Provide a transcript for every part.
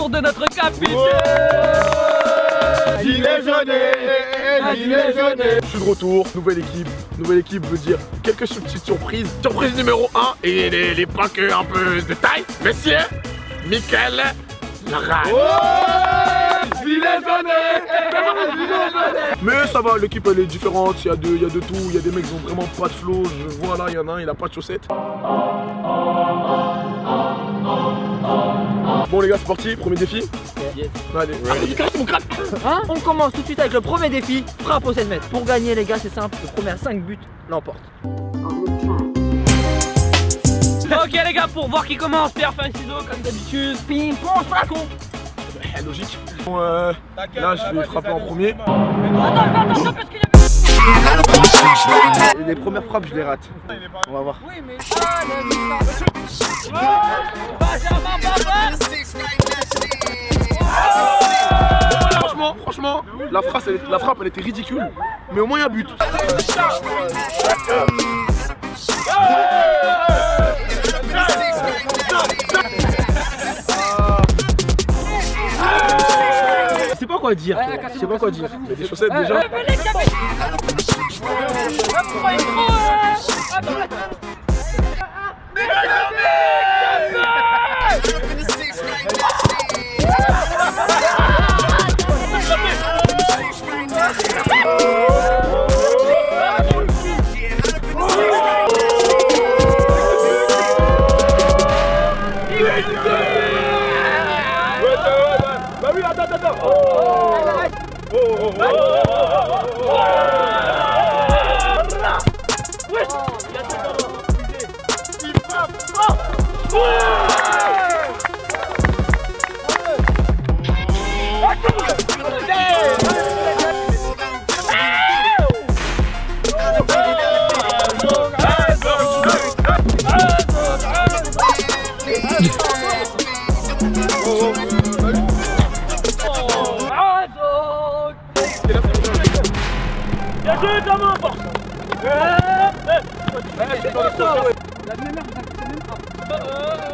retour de notre capitaine. Gilet jaune, gilet jaune. Je suis de retour, nouvelle équipe veut dire quelques petites surprises. Surprise numéro 1, et les packs un peu de taille. Messieurs, Michael Larragne. Gilet jaune. Mais ça va, l'équipe elle est différente, il y a de tout, il y a des mecs qui ont vraiment pas de flow. Je vois là, il y en a un, il a pas de chaussettes. Bon les gars, c'est parti, premier défi. Yes. Allez, mon crâne. Hein? On commence tout de suite avec le premier défi, frappe au 7 mètres. Pour gagner les gars, c'est simple, le premier à 5 buts l'emporte. Ok les gars, pour voir qui commence, pierre, feuille, ciseaux comme d'habitude. Ping pong, flacon. Logique. Bon, là je vais frapper en premier. Attention parce qu'il y a... Les premières frappes je les rate. On va voir. Oui mais... Franchement, la frappe elle était ridicule. Mais au moins il y a but. Je sais pas quoi dire. Je sais pas quoi dire. Il y a des chaussettes déjà. Bah oui, attends.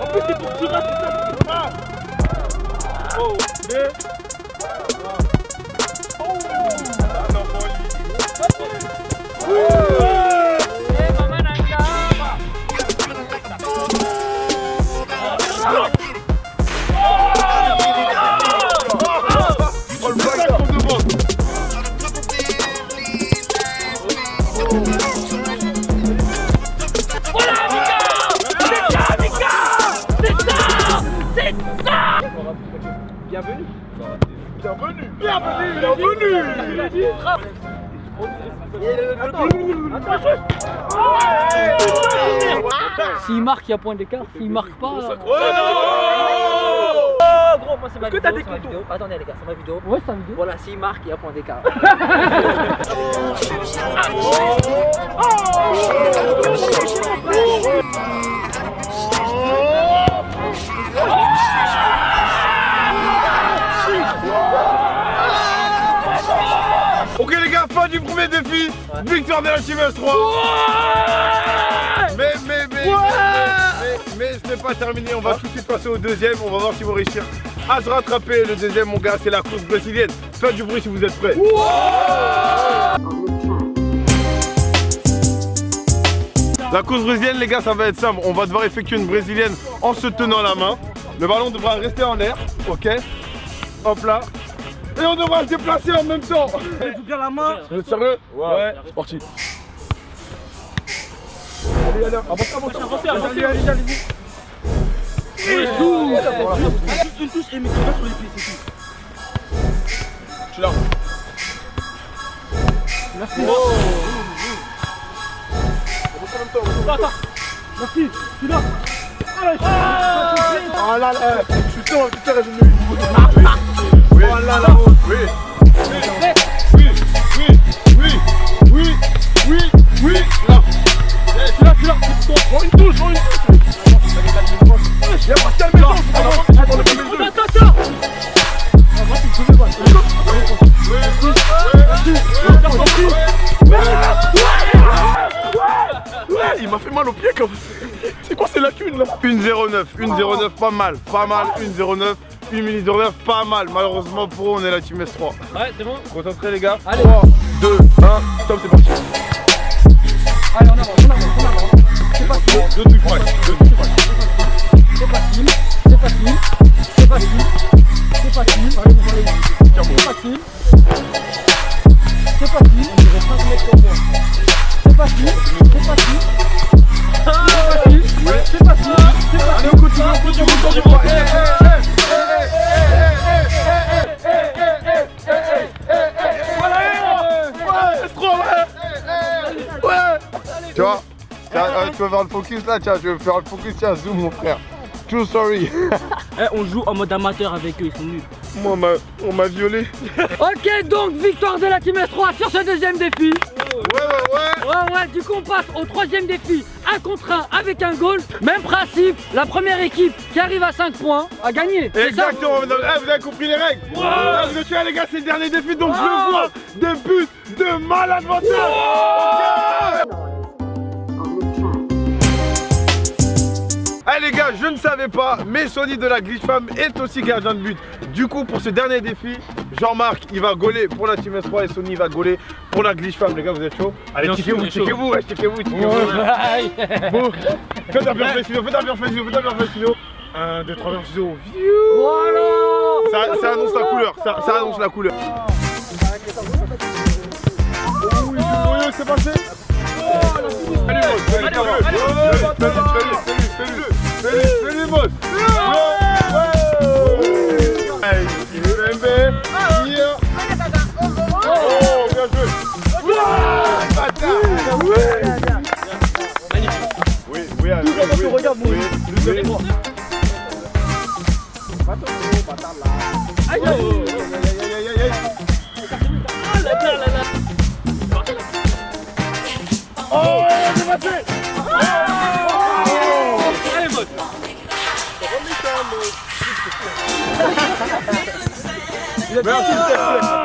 En plus c'est pour tirer tout ça. Oh, Bienvenue. S'il marque, il y a point d'écart. S'il marque pas... Gros, moi c'est ma vidéo. Attendez les gars, c'est ma vidéo. Ouais, c'est ma vidéo. Voilà, s'il marque, il y a point d'écart. Ok les gars, fin du premier défi. Victoire de la Team S3. Mais ce n'est pas terminé, on va tout de suite passer au deuxième. On va voir s'ils vont réussir à se rattraper. Le deuxième mon gars, c'est la course brésilienne. Faites du bruit si vous êtes prêts. La course brésilienne les gars, ça va être simple. On va devoir effectuer une brésilienne en se tenant la main. Le ballon devra rester en l'air, ok. Hop là. Et on devra se déplacer en même temps. Allez, tout bien la main. Vous êtes sérieux? Ouais. C'est parti. Allez, avancez. Allez. Et tout. Une touche et mets sur les pieds, c'est tout. Je suis là. Merci. Attends. Merci. Je suis là. Ah là là. Putain, elle est venue. Oui. Oh là là. Oui. Oui. Là. Je suis là. Une touche. Il y a pas de calme. Attention. Il m'a fait mal au pied quand même. C'est quoi ces lacunes là? 1,09, pas mal, 1,09. une minute de relève, pas mal. Malheureusement pour eux, on est la team S3. Ouais, c'est bon. Concentrez les gars. Allez. 3, 2, 1, stop, c'est parti. Allez, on avance, on avance, on avance. C'est facile. 2 trucs prêts, 2 trucs prêts. C'est facile. C'est facile. C'est facile. C'est facile. Allez, vous parlez. C'est facile. C'est facile. C'est facile. C'est facile. C'est facile. Allez, on continue, on continue, on continue. Tu vois, tu veux faire le focus là, tiens, je vais faire le focus, tiens, zoom mon frère. True story. On joue en mode amateur avec eux, ils sont nuls. Moi, on m'a violé. Ok, donc victoire de la Team S3 sur ce deuxième défi. Ouais. Du coup on passe au troisième défi, 1 contre 1 avec un goal. Même principe, la première équipe qui arrive à 5 points a gagné. Exactement, vous avez compris les règles. Là, vous êtes là les gars, c'est le dernier défi, donc je veux voir des buts de malade mental. Allez les gars, je ne savais pas, mais Sony de la Glitch Fam est aussi gardien de but. Du coup, pour ce dernier défi, Jean-Marc il va gauler pour la Team S3 et Sony va gauler pour la Glitch Fam. Les gars, vous êtes chauds? Allez, checkez-vous. Bon, faites un bien fait studio. 1, 2, 3, bien studio. Voilà. Ça annonce la couleur, ça annonce la couleur. Oui, c'est passé. Salut, boss. Oh, bien joué. Oh, c'est passé. Allez, mode. Merci,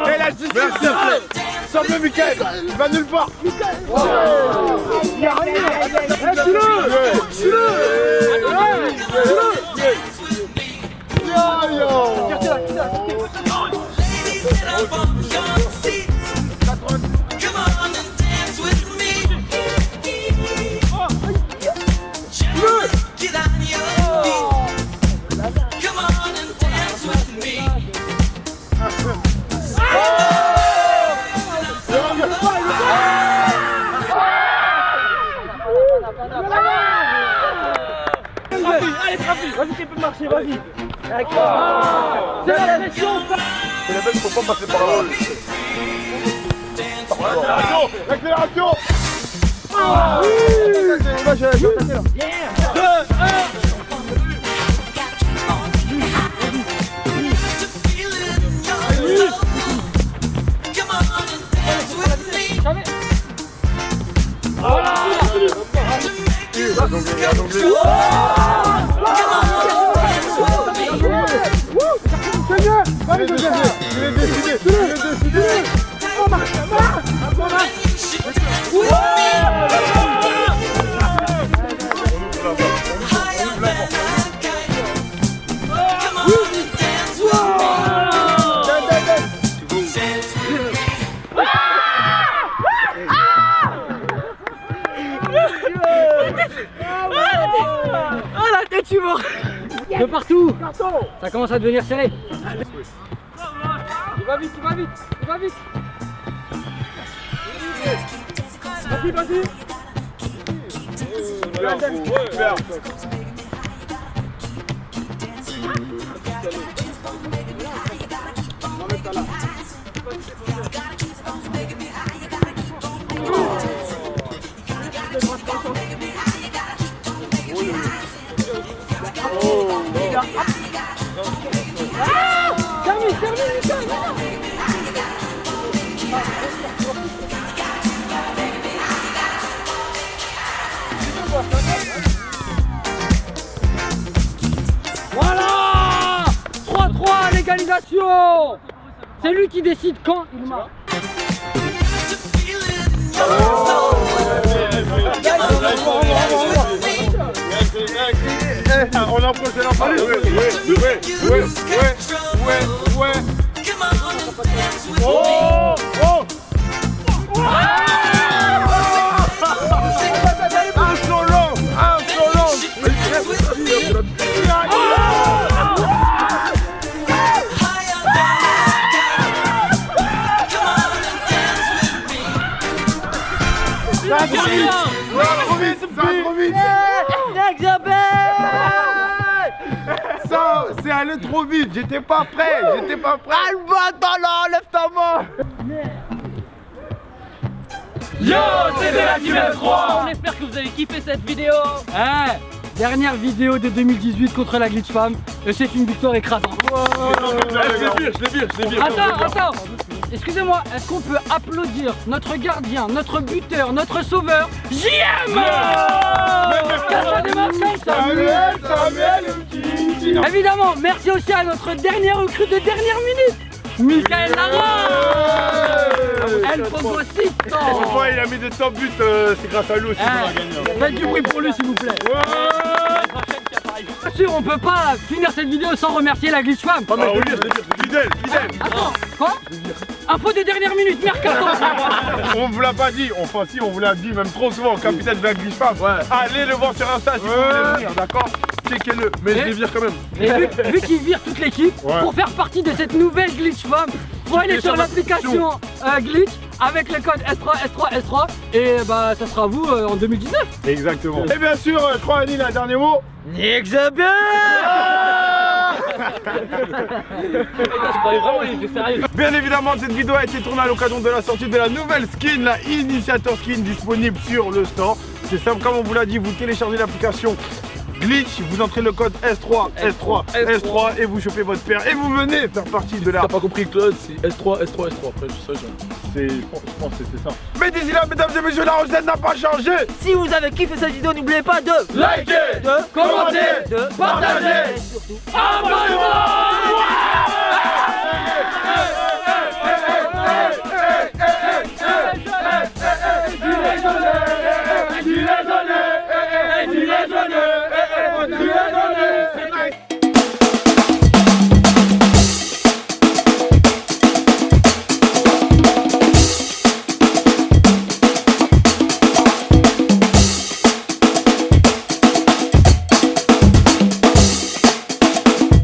et la justice. Semble Mickaël, il va nulle part. Vas-y, tu peux marcher, vas-y. D'accord. C'est la pression. Et les mecs, faut pas passer par là. L'accélération. Ah oui. Tu vois de partout. Ça commence à devenir serré. Il va vite. Vas-y. Voilà, 3-3 l'égalisation. C'est lui qui décide quand il marque. On approche de l'enfant. vite. Ça, c'est allé trop vite. J'étais pas prêt. Alba, lève ta main. Yo, c'est de la Team 3. On espère que vous avez kiffé cette vidéo. Dernière vidéo de 2018 contre la Glitch Fam. Et c'est une victoire écrasante. Je l'ai vu. Attends. Excusez-moi, est-ce qu'on peut applaudir notre gardien, notre buteur, notre sauveur, JM Samuel. Évidemment, merci aussi à notre dernière recrue de dernière minute, Michael Lara. El Fogosito. Pourquoi il a mis des top buts, c'est grâce à lui aussi qu'on a gagné. Faites du bruit pour lui s'il vous plaît. Bien sûr, on peut pas finir cette vidéo sans remercier la Glitch Fam. Fidèle. Attends, quoi? Info des dernières minutes, mercato. On vous l'a pas dit, enfin si, on vous l'a dit même trop souvent, capitaine de la Glitch Fam. Allez le voir sur Insta si vous voulez venir, d'accord? Checkez-le, mais je les vire quand même. Et vu qu'il vire toute l'équipe, pour faire partie de cette nouvelle Glitch Fam, faut aller sur l'application Glitch avec le code S3 et bah ça sera vous en 2019. Exactement. Et bien sûr, je crois Annie, un dernier mot. Nique Xavier. Bien évidemment, cette vidéo a été tournée à l'occasion de la sortie de la nouvelle skin, la Initiator Skin, disponible sur le store. C'est simple, comme on vous l'a dit, vous téléchargez l'application Glitch, vous entrez le code S3 et vous chopez votre paire et vous venez faire partie de la... T'as pas compris Claude, c'est S3. Après, je pense que c'était ça. Mais d'ici là, mesdames et messieurs, la recette n'a pas changé. Si vous avez kiffé cette vidéo, n'oubliez pas de liker, de commenter, de partager, et surtout abonnez-vous.